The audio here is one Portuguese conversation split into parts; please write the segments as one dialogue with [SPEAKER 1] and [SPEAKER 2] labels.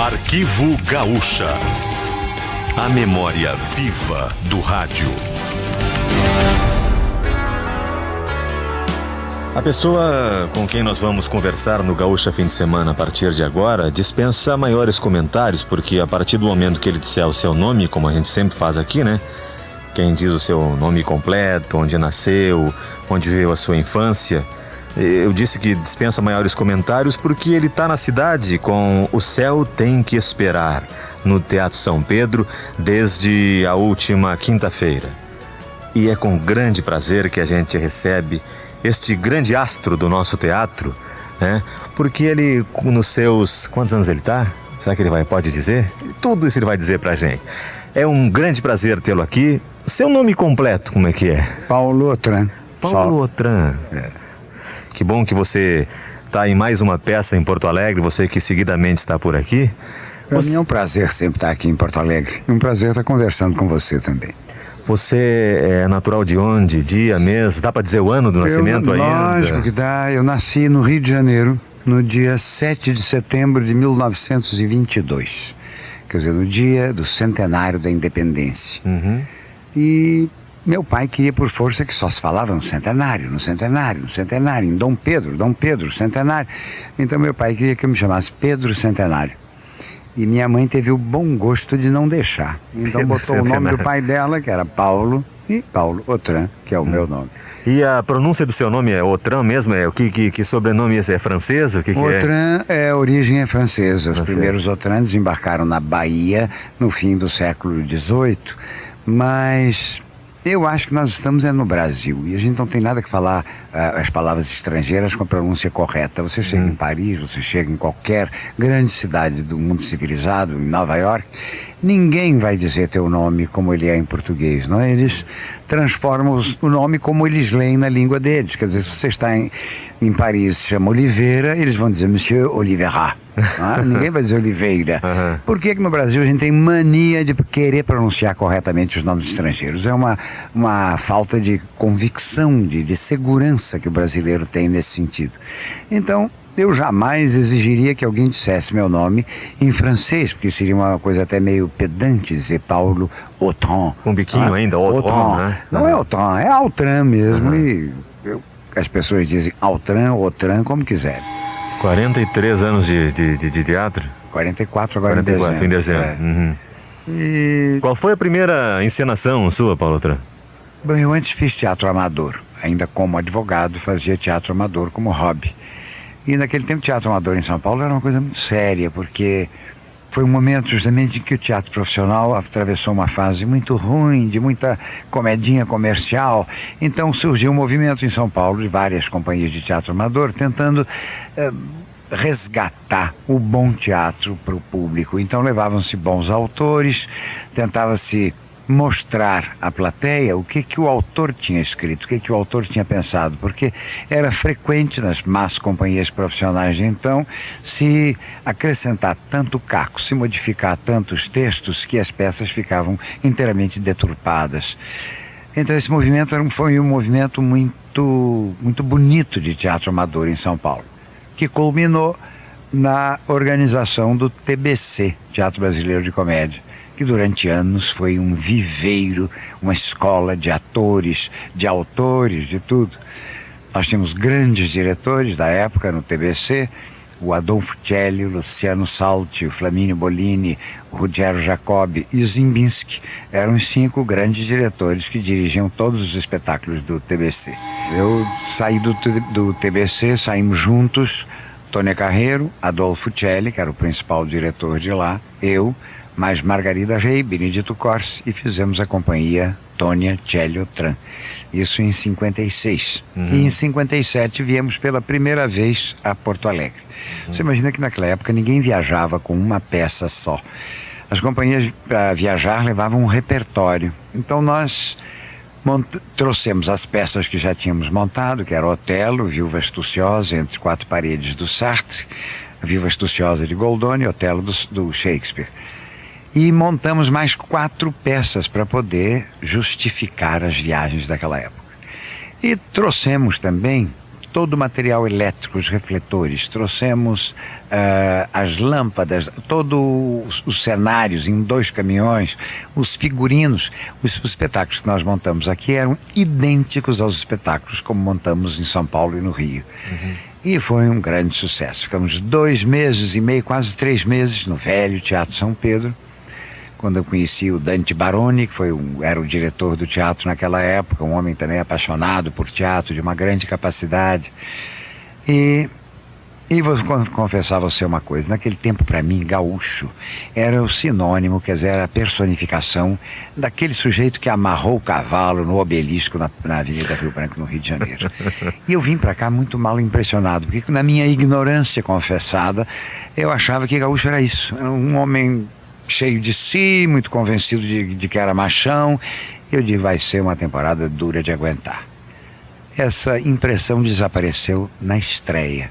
[SPEAKER 1] Arquivo Gaúcha. A memória viva do rádio.
[SPEAKER 2] A pessoa com quem nós vamos conversar no Gaúcha Fim de Semana a partir de agora dispensa maiores comentários, porque a partir do momento que ele disser o seu nome, como a gente sempre faz aqui, né? Quem diz o seu nome completo, onde nasceu, onde viveu a sua infância. Eu disse que dispensa maiores comentários porque ele está na cidade com O Céu Tem Que Esperar, no Teatro São Pedro, desde a última quinta-feira. E é com grande prazer que a gente recebe este grande astro do nosso teatro, né? Porque ele, nos seus... Quantos anos ele está? Será que ele pode dizer? Tudo isso ele vai dizer pra gente. É um grande prazer tê-lo aqui. Seu nome completo, como é que é?
[SPEAKER 3] Paulo Autran.
[SPEAKER 2] Paulo Autran. Que bom que você está em mais uma peça em Porto Alegre, você que seguidamente está por aqui.
[SPEAKER 3] Para mim é um prazer sempre estar aqui em Porto Alegre. É um prazer estar conversando com você também.
[SPEAKER 2] Você é natural de onde? Dia, mês? Dá para dizer o ano do nascimento ainda?
[SPEAKER 3] Lógico que dá. Eu nasci no Rio de Janeiro, no dia 7 de setembro de 1922. Quer dizer, no dia do centenário da independência.
[SPEAKER 2] Uhum.
[SPEAKER 3] E meu pai queria por força que só se falava no centenário, no centenário, no centenário, em Dom Pedro, centenário. Então meu pai queria que eu me chamasse Pedro Centenário. E minha mãe teve o bom gosto de não deixar. Então botou o nome do pai dela, que era Paulo, e Paulo Autran, que é o meu nome.
[SPEAKER 2] E a pronúncia do seu nome é Autran mesmo? Que sobrenome é esse? É francês? O que
[SPEAKER 3] Autran a origem é francesa. Os primeiros Autran desembarcaram na Bahia no fim do século XVIII. Mas eu acho que nós estamos no Brasil e a gente não tem nada que falar as palavras estrangeiras com a pronúncia correta. Você chega em Paris, você chega em qualquer grande cidade do mundo civilizado, em Nova York, ninguém vai dizer teu nome como ele é em português, não é? Eles transformam o nome como eles leem na língua deles. Quer dizer, se você está em Paris e se chama Oliveira, eles vão dizer Monsieur Oliveira. Ninguém vai dizer Oliveira. Por que no Brasil a gente tem mania de querer pronunciar corretamente os nomes estrangeiros? É uma falta de convicção, de segurança que o brasileiro tem nesse sentido. Então, eu jamais exigiria que alguém dissesse meu nome em francês, porque seria uma coisa até meio pedante dizer Paulo Autran.
[SPEAKER 2] Com biquinho ainda, Autran, né?
[SPEAKER 3] Não é Autran, é Autran mesmo. E as pessoas dizem Autran como quiserem.
[SPEAKER 2] 43 anos de teatro?
[SPEAKER 3] 44 agora 44,
[SPEAKER 2] em dezembro. E qual foi a primeira encenação sua, Paulo Autran?
[SPEAKER 3] Bom, eu antes fiz teatro amador. Ainda como advogado, fazia teatro amador como hobby. E naquele tempo, teatro amador em São Paulo era uma coisa muito séria, porque foi um momento justamente em que o teatro profissional atravessou uma fase muito ruim, de muita comedinha comercial. Então surgiu um movimento em São Paulo de várias companhias de teatro amador tentando resgatar o bom teatro para o público. Então levavam-se bons autores, tentava-se mostrar à plateia o que o autor tinha escrito, o que o autor tinha pensado, porque era frequente nas más companhias profissionais de então se acrescentar tanto caco, se modificar tantos textos que as peças ficavam inteiramente deturpadas. Então esse movimento foi um movimento muito bonito de teatro amador em São Paulo, que culminou na organização do TBC, Teatro Brasileiro de Comédia, que durante anos foi um viveiro, uma escola de atores, de autores, de tudo. Nós tínhamos grandes diretores da época no TBC, o Adolfo Celli, o Luciano Salti, o Flamínio Bolini, o Ruggero Jacobi e o Zimbinski. Eram os 5 grandes diretores que dirigiam todos os espetáculos do TBC. Eu saí do TBC, saímos juntos, Tônia Carreiro, Adolfo Celli, que era o principal diretor de lá, eu, mais Margarida Rey, Benedito Corsi, e fizemos a companhia Tônia Celli Autran. Isso em 56. E em 57 viemos pela primeira vez a Porto Alegre. Você imagina que naquela época ninguém viajava com uma peça só. As companhias para viajar levavam um repertório. Então nós trouxemos as peças que já tínhamos montado, que era Otelo, Viúva Astuciosa, Entre Quatro Paredes do Sartre, a Viúva Astuciosa de Goldoni e Otelo do Shakespeare. E montamos mais 4 peças para poder justificar as viagens daquela época. E trouxemos também todo o material elétrico, os refletores, trouxemos as lâmpadas, todos os cenários em 2 caminhões, os figurinos. Os espetáculos que nós montamos aqui eram idênticos aos espetáculos como montamos em São Paulo e no Rio. E foi um grande sucesso. Ficamos 2 meses e meio, quase 3 meses, no velho Teatro São Pedro, quando eu conheci o Dante Baroni, que era o diretor do teatro naquela época, um homem também apaixonado por teatro, de uma grande capacidade. E vou confessar a você uma coisa, naquele tempo, para mim, gaúcho era o sinônimo, quer dizer, era a personificação daquele sujeito que amarrou o cavalo no obelisco na Avenida Rio Branco, no Rio de Janeiro. E eu vim para cá muito mal impressionado, porque na minha ignorância confessada, eu achava que gaúcho era isso, era um homem cheio de si, muito convencido de que era machão. Eu digo, vai ser uma temporada dura de aguentar. Essa impressão desapareceu na estreia.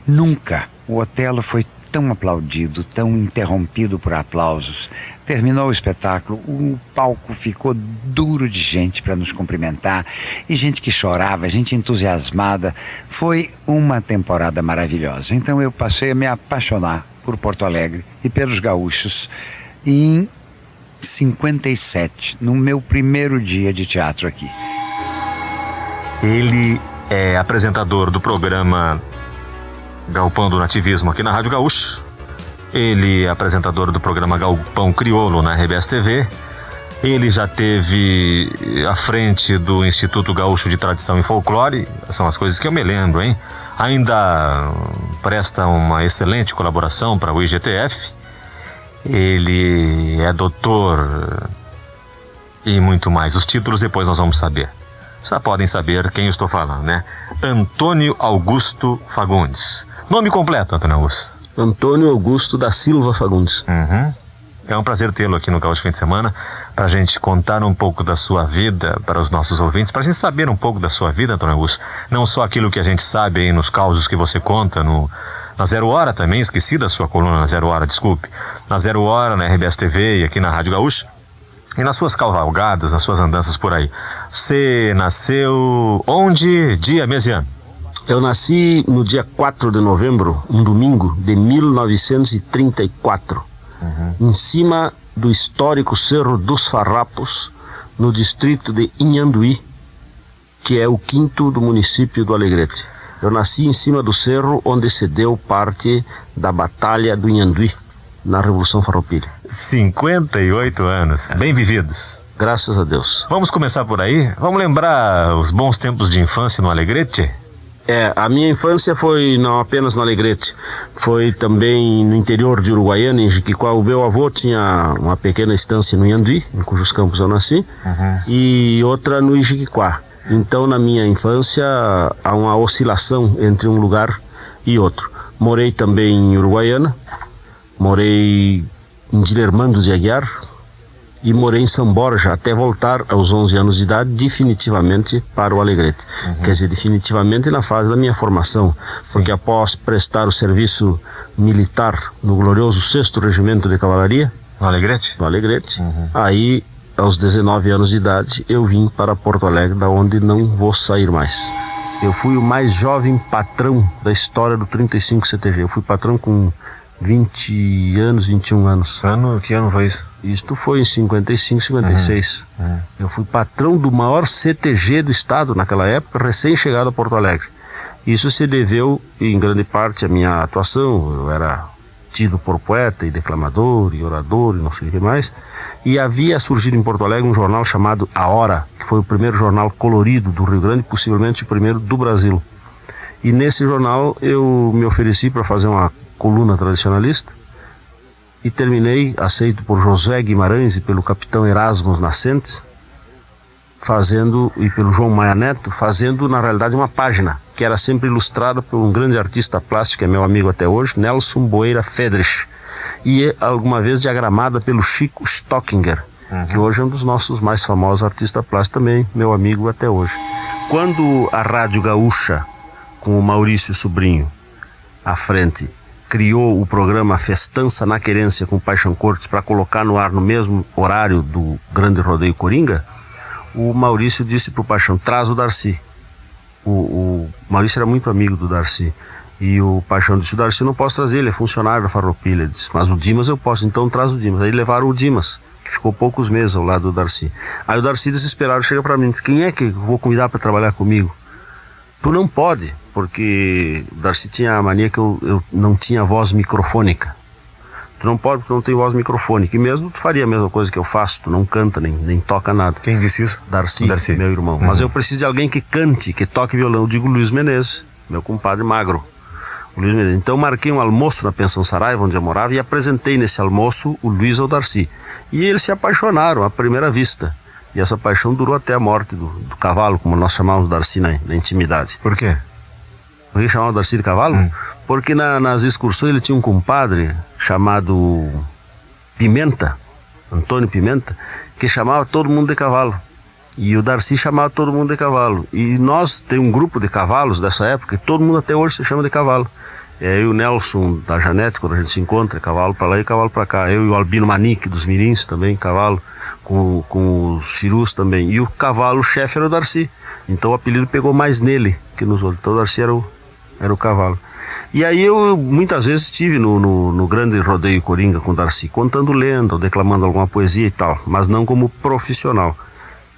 [SPEAKER 3] Nunca o Otelo foi tão aplaudido, tão interrompido por aplausos. Terminou o espetáculo, o palco ficou duro de gente para nos cumprimentar, e gente que chorava, gente entusiasmada. Foi uma temporada maravilhosa. Então eu passei a me apaixonar por Porto Alegre e pelos gaúchos em 57, no meu primeiro dia de teatro aqui.
[SPEAKER 2] Ele é apresentador do programa Galpão do Nativismo aqui na Rádio Gaúcho. Ele é apresentador do programa Galpão Crioulo na RBS TV. Ele já teve à frente do Instituto Gaúcho de Tradição e Folclore. São as coisas que eu me lembro, hein? Ainda presta uma excelente colaboração para o IGTF. Ele é doutor e muito mais. Os títulos depois nós vamos saber. Já podem saber quem eu estou falando, né? Antônio Augusto Fagundes. Nome completo, Antônio Augusto?
[SPEAKER 4] Antônio Augusto da Silva Fagundes.
[SPEAKER 2] É um prazer tê-lo aqui no Gaúcho Fim de Semana, para a gente contar um pouco da sua vida para os nossos ouvintes, para a gente saber um pouco da sua vida, Antônio Augusto. Não só aquilo que a gente sabe aí nos causos que você conta na Zero Hora também, esqueci da sua coluna na Zero Hora, desculpe. Na Zero Hora, na RBS TV e aqui na Rádio Gaúcho. E nas suas cavalgadas, nas suas andanças por aí. Você nasceu onde, dia, mês e ano?
[SPEAKER 4] Eu nasci no dia 4 de novembro, um domingo, de 1934. Em cima do histórico Cerro dos Farrapos, no distrito de Inhanduí, que é o 5º do município do Alegrete. Eu nasci em cima do cerro onde se deu parte da Batalha do Inhanduí, na Revolução Farroupilha.
[SPEAKER 2] 58 anos, bem vividos.
[SPEAKER 4] Graças a Deus.
[SPEAKER 2] Vamos começar por aí? Vamos lembrar os bons tempos de infância no Alegrete?
[SPEAKER 4] A minha infância foi não apenas no Alegrete, foi também no interior de Uruguaiana, em Jiquiquá. O meu avô tinha uma pequena estância no Inhanduí, em cujos campos eu nasci, e outra no Jiquiquá. Então, na minha infância, há uma oscilação entre um lugar e outro. Morei também em Uruguaiana, morei em Dilermando de Aguiar e morei em São Borja até voltar aos 11 anos de idade definitivamente para o Alegrete. Quer dizer, definitivamente na fase da minha formação. Sim. Porque após prestar o serviço militar no glorioso 6º Regimento de Cavalaria
[SPEAKER 2] no Alegrete,
[SPEAKER 4] aí aos 19 anos de idade eu vim para Porto Alegre, da onde não vou sair mais. Eu fui o mais jovem patrão da história do 35 CTG. Eu fui patrão com 20 anos, 21 anos.
[SPEAKER 2] Que ano foi isso?
[SPEAKER 4] Isto foi em 55, 56. Eu fui patrão do maior CTG do estado naquela época, recém-chegado a Porto Alegre. Isso se deveu, em grande parte, à minha atuação. Eu era tido por poeta e declamador e orador e não sei o que mais. E havia surgido em Porto Alegre um jornal chamado A Hora, que foi o primeiro jornal colorido do Rio Grande, possivelmente o primeiro do Brasil. E nesse jornal eu me ofereci para fazer uma coluna tradicionalista e terminei, aceito por José Guimarães e pelo capitão Erasmus Nascentes, e pelo João Maia Neto, fazendo na realidade uma página que era sempre ilustrada por um grande artista plástico, que é meu amigo até hoje, Nelson Boeira Fedrich, e alguma vez diagramada pelo Chico Stockinger, que hoje é um dos nossos mais famosos artistas plásticos também, meu amigo até hoje. Quando a Rádio Gaúcha, com o Maurício Sobrinho à frente, criou o programa Festança na Querência com Paixão Cortes para colocar no ar no mesmo horário do Grande Rodeio Coringa, o Maurício disse para o Paixão: traz o Darcy. O o Maurício era muito amigo do Darcy. E o Paixão disse: o Darcy não posso trazer, ele é funcionário da Farroupilha. Ele disse: mas o Dimas eu posso, então traz o Dimas. Aí levaram o Dimas, que ficou poucos meses ao lado do Darcy. Aí o Darcy, desesperado, chega para mim e diz: quem é que eu vou convidar para trabalhar comigo? Tu não pode, porque o Darcy tinha a mania que eu não tinha voz microfônica. Tu não pode porque tu não tem voz microfônica. E mesmo tu faria a mesma coisa que eu faço, tu não canta nem toca nada.
[SPEAKER 2] Quem disse isso?
[SPEAKER 4] Darcy, meu irmão. Mas eu preciso de alguém que cante, que toque violão. Eu digo Luiz Menezes, meu compadre magro. Então marquei um almoço na Pensão Saraiva, onde eu morava, e apresentei nesse almoço o Luiz ao Darcy. E eles se apaixonaram à primeira vista. E essa paixão durou até a morte do cavalo, como nós chamávamos o Darcy na intimidade.
[SPEAKER 2] Por quê?
[SPEAKER 4] Por que chamava o Darcy de cavalo? Porque nas excursões ele tinha um compadre chamado Pimenta, Antônio Pimenta, que chamava todo mundo de cavalo. E o Darcy chamava todo mundo de cavalo. E nós tem um grupo de cavalos dessa época, e todo mundo até hoje se chama de cavalo. Eu e o Nelson da Janete, quando a gente se encontra, cavalo para lá e cavalo para cá. Eu e o Albino Manique dos Mirins também, cavalo, com os Chirus também. E o cavalo chefe era o Darcy. Então o apelido pegou mais nele que nos outros. Então o Darcy era o cavalo. E aí eu muitas vezes estive no grande rodeio Coringa com o Darcy, contando lenda, declamando alguma poesia e tal, mas não como profissional.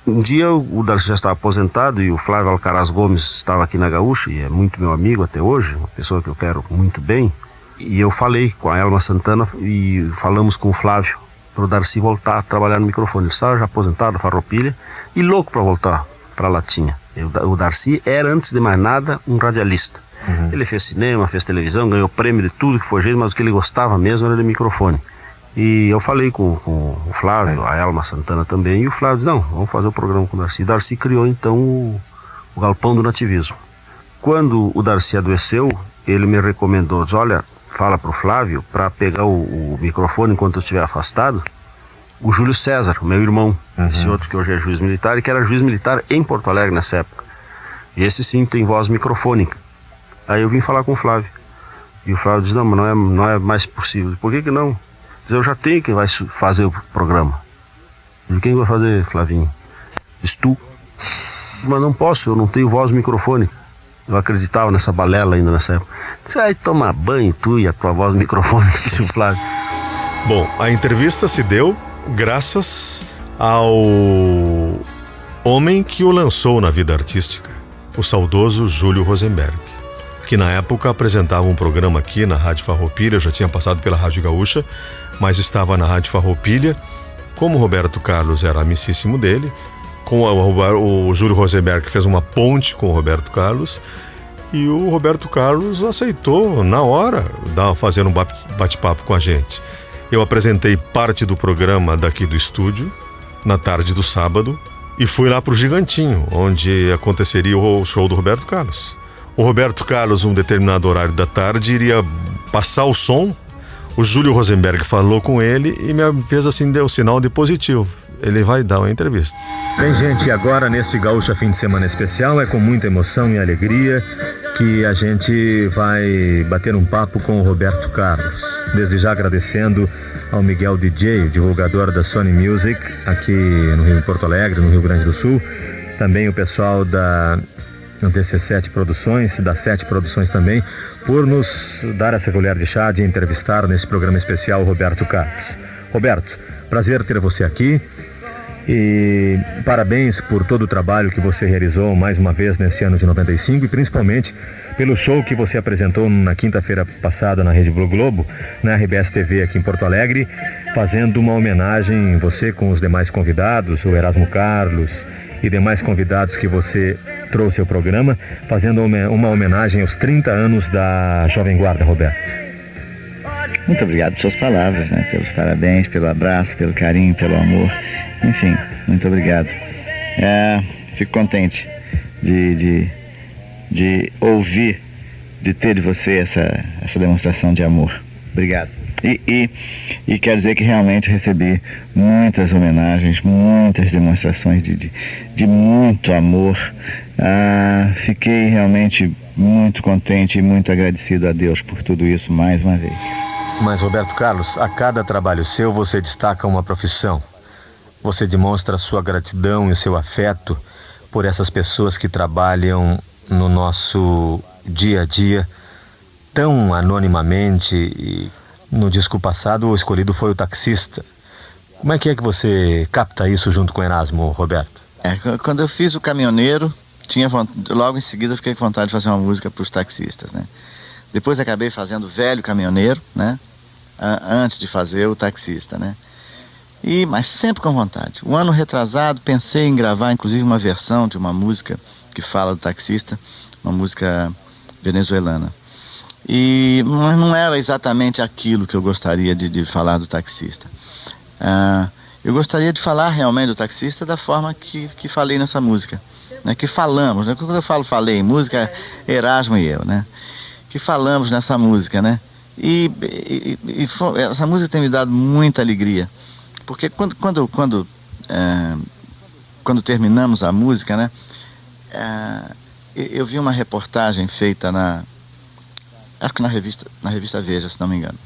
[SPEAKER 4] Um dia o Darcy já estava aposentado e o Flávio Alcaraz Gomes estava aqui na Gaúcha, e é muito meu amigo até hoje, uma pessoa que eu quero muito bem. E eu falei com a Elma Santana e falamos com o Flávio para o Darcy voltar a trabalhar no microfone. Ele estava já aposentado da Farroupilha e louco para voltar para a Latinha. O Darcy era, antes de mais nada, um radialista. Ele fez cinema, fez televisão, ganhou prêmio de tudo que foi jeito, mas o que ele gostava mesmo era de microfone. E eu falei com o Flávio, a Elma Santana também, e o Flávio disse: não, vamos fazer o programa com o Darcy. O Darcy criou então o Galpão do Nativismo. Quando o Darcy adoeceu, ele me recomendou, disse: olha, fala para o Flávio para pegar o microfone enquanto eu estiver afastado, o Júlio César, meu irmão, esse outro que hoje é juiz militar, e que era juiz militar em Porto Alegre nessa época. E esse sim tem voz microfônica. Aí eu vim falar com o Flávio. E o Flávio disse: não, mas não é mais possível. Por que não? Diz: eu já tenho quem vai fazer o programa. Eu disse: quem vai fazer, Flavinho? Diz: tu. Mas não posso, eu não tenho voz microfônica. Eu acreditava nessa balela ainda nessa época. Disse: aí toma banho tu e a tua voz microfônica, disse o Flávio.
[SPEAKER 1] Bom, a entrevista se deu graças ao homem que o lançou na vida artística, o saudoso Júlio Rosenberg, que na época apresentava um programa aqui na Rádio Farroupilha. Já tinha passado pela Rádio Gaúcha, mas estava na Rádio Farroupilha. Como o Roberto Carlos era amicíssimo dele, o Júlio Rosenberg fez uma ponte com o Roberto Carlos, e o Roberto Carlos aceitou na hora fazer um bate-papo com a gente. Eu apresentei parte do programa daqui do estúdio na tarde do sábado e fui lá para o Gigantinho, onde aconteceria o show do Roberto Carlos. O Roberto Carlos, um determinado horário da tarde, iria passar o som. O Júlio Rosenberg falou com ele e me fez assim, deu sinal de positivo. Ele vai dar uma entrevista.
[SPEAKER 2] Bem, gente, agora neste Gaúcha Fim de Semana Especial, é com muita emoção e alegria que a gente vai bater um papo com o Roberto Carlos. Desde já agradecendo ao Miguel DJ, o divulgador da Sony Music, aqui no Rio de Porto Alegre, no Rio Grande do Sul. Também o pessoal da DC7 Produções, da 7 Produções também, por nos dar essa colher de chá de entrevistar nesse programa especial o Roberto Carlos. Roberto, prazer ter você aqui e parabéns por todo o trabalho que você realizou mais uma vez nesse ano de 95 e principalmente pelo show que você apresentou na quinta-feira passada na Rede Globo, na RBS TV aqui em Porto Alegre, fazendo uma homenagem, você com os demais convidados, o Erasmo Carlos e demais convidados que você trouxe ao programa, fazendo uma homenagem aos 30 anos da Jovem Guarda, Roberto.
[SPEAKER 5] Muito obrigado por suas palavras, né? Pelos parabéns, pelo abraço, pelo carinho, pelo amor. Enfim, muito obrigado. Fico contente de ouvir, de ter de você essa demonstração de amor. Obrigado. E quero dizer que realmente recebi muitas homenagens, muitas demonstrações de muito amor. Fiquei realmente muito contente e muito agradecido a Deus por tudo isso mais uma vez.
[SPEAKER 2] Mas, Roberto Carlos, a cada trabalho seu você destaca uma profissão. Você demonstra a sua gratidão e o seu afeto por essas pessoas que trabalham no nosso dia a dia, tão anonimamente. E no disco passado, o escolhido foi o Taxista. Como é que você capta isso junto com o Erasmo, Roberto?
[SPEAKER 5] Quando eu fiz o Caminhoneiro, logo em seguida eu fiquei com vontade de fazer uma música para os taxistas, né? Depois acabei fazendo Velho Caminhoneiro, né? Antes de fazer o Taxista, né? Mas sempre com vontade. O ano retrasado pensei em gravar inclusive uma versão de uma música que fala do taxista, uma música venezuelana. Mas não era exatamente aquilo que eu gostaria de falar do taxista. Eu gostaria de falar realmente do taxista da forma que falei nessa música, né? Que falamos, né? Quando eu falei em música, é Erasmo e eu, né? Que falamos nessa música, né? Essa música tem me dado muita alegria, porque quando terminamos a música, né? Eu vi uma reportagem feita acho que na revista Veja, se não me engano.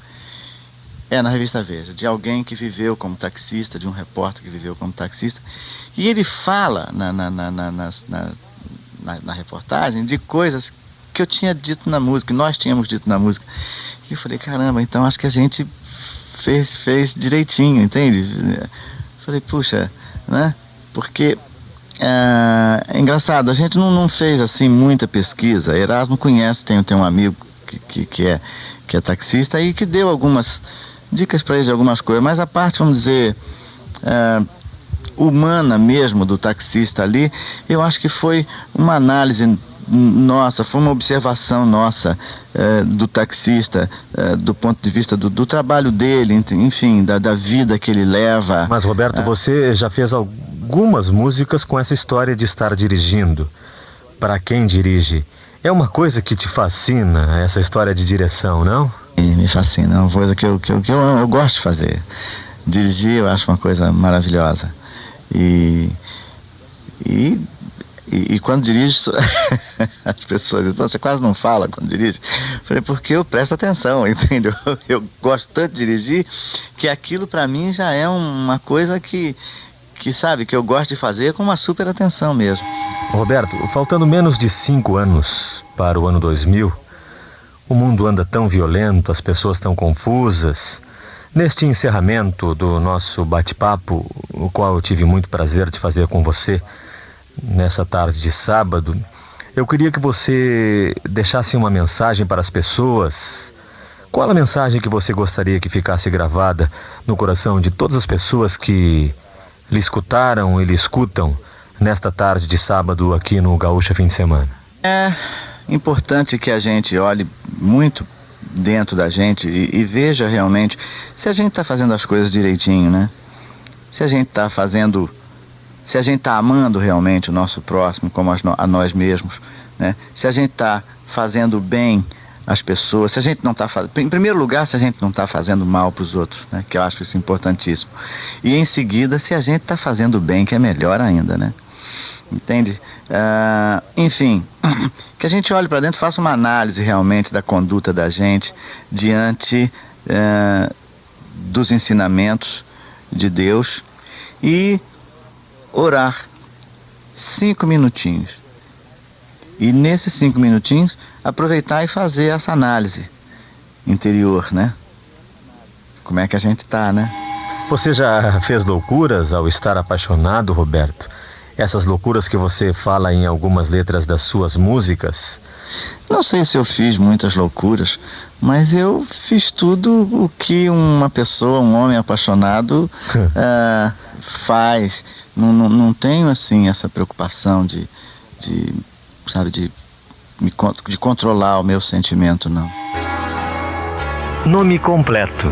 [SPEAKER 5] Na revista Veja, de alguém que viveu como taxista, de um repórter que viveu como taxista, e ele fala na reportagem de coisas que eu tinha dito na música, que nós tínhamos dito na música. E eu falei, caramba, então acho que a gente fez direitinho, entende? Falei, puxa, né? Porque é engraçado, a gente não fez assim muita pesquisa. Erasmo conhece, tem um amigo que é taxista e que deu algumas dicas para ele de algumas coisas, mas a parte, vamos dizer, humana mesmo do taxista ali, eu acho que foi uma análise nossa, foi uma observação nossa do taxista, do ponto de vista do trabalho dele, enfim, da vida que ele leva.
[SPEAKER 2] Mas, Roberto, você já fez algumas músicas com essa história de estar dirigindo. Para quem dirige, é uma coisa que te fascina, essa história de direção, não?
[SPEAKER 5] Me fascina, é uma coisa que eu gosto de fazer. Dirigir eu acho uma coisa maravilhosa. E quando dirijo, as pessoas dizem, você quase não fala quando dirige. Eu falei, porque eu presto atenção, entendeu? Eu gosto tanto de dirigir que aquilo para mim já é uma coisa que sabe, que eu gosto de fazer com uma super atenção mesmo.
[SPEAKER 2] Roberto, faltando menos de 5 anos para o ano 2000, o mundo anda tão violento, as pessoas tão confusas. Neste encerramento do nosso bate-papo, o qual eu tive muito prazer de fazer com você, nessa tarde de sábado, eu queria que você deixasse uma mensagem para as pessoas. Qual a mensagem que você gostaria que ficasse gravada no coração de todas as pessoas que lhe escutaram e lhe escutam nesta tarde de sábado aqui no Gaúcha Fim de Semana?
[SPEAKER 5] É importante que a gente olhe muito dentro da gente e veja realmente se a gente está fazendo as coisas direitinho, né? Se a gente está amando realmente o nosso próximo como a nós mesmos, né? Se a gente está fazendo bem as pessoas, se a gente não está fazendo, em primeiro lugar, se a gente não está fazendo mal para os outros, né? Que eu acho isso importantíssimo. E em seguida, se a gente está fazendo bem, que é melhor ainda, né? Entende? Enfim, que a gente olhe para dentro, faça uma análise realmente da conduta da gente diante dos ensinamentos de Deus e orar 5 minutinhos. E nesses 5 minutinhos, aproveitar e fazer essa análise interior, né? Como é que a gente está, né?
[SPEAKER 2] Você já fez loucuras ao estar apaixonado, Roberto? Essas loucuras que você fala em algumas letras das suas músicas?
[SPEAKER 5] Não sei se eu fiz muitas loucuras, mas eu fiz tudo o que uma pessoa, um homem apaixonado faz. Não tenho assim essa preocupação de controlar o meu sentimento, não.
[SPEAKER 2] Nome completo: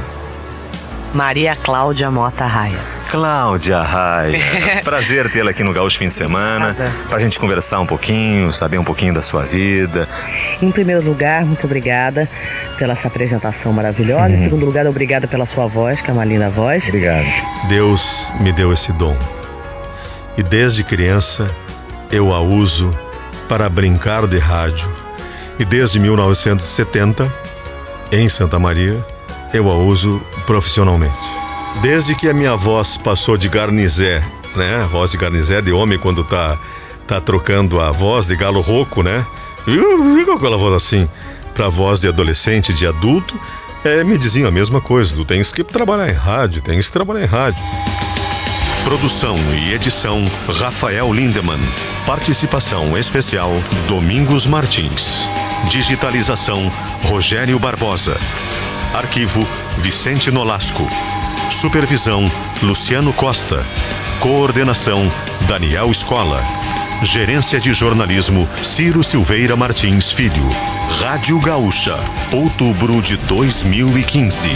[SPEAKER 6] Maria Cláudia Mota Raia.
[SPEAKER 2] Cláudia Raia. Prazer tê-la aqui no Gaúcho Fim de Semana, pra gente conversar um pouquinho, saber um pouquinho da sua vida.
[SPEAKER 6] Em primeiro lugar, muito obrigada pela essa apresentação maravilhosa. Em segundo lugar, obrigada pela sua voz, que é uma linda voz.
[SPEAKER 5] Obrigado.
[SPEAKER 1] Deus me deu esse dom. E desde criança eu a uso para brincar de rádio. E desde 1970, em Santa Maria, eu a uso profissionalmente. Desde que a minha voz passou de garnizé, né? A voz de garnizé de homem quando tá trocando a voz de galo rouco, né? Viu com aquela voz assim? Pra voz de adolescente, de adulto, me diziam a mesma coisa. Tu tens que trabalhar em rádio, tens que trabalhar em rádio. Produção e edição, Rafael Lindemann. Participação especial, Domingos Martins. Digitalização, Rogério Barbosa. Arquivo, Vicente Nolasco. Supervisão, Luciano Costa. Coordenação, Daniel Escola. Gerência de jornalismo, Ciro Silveira Martins Filho. Rádio Gaúcha, outubro de 2015.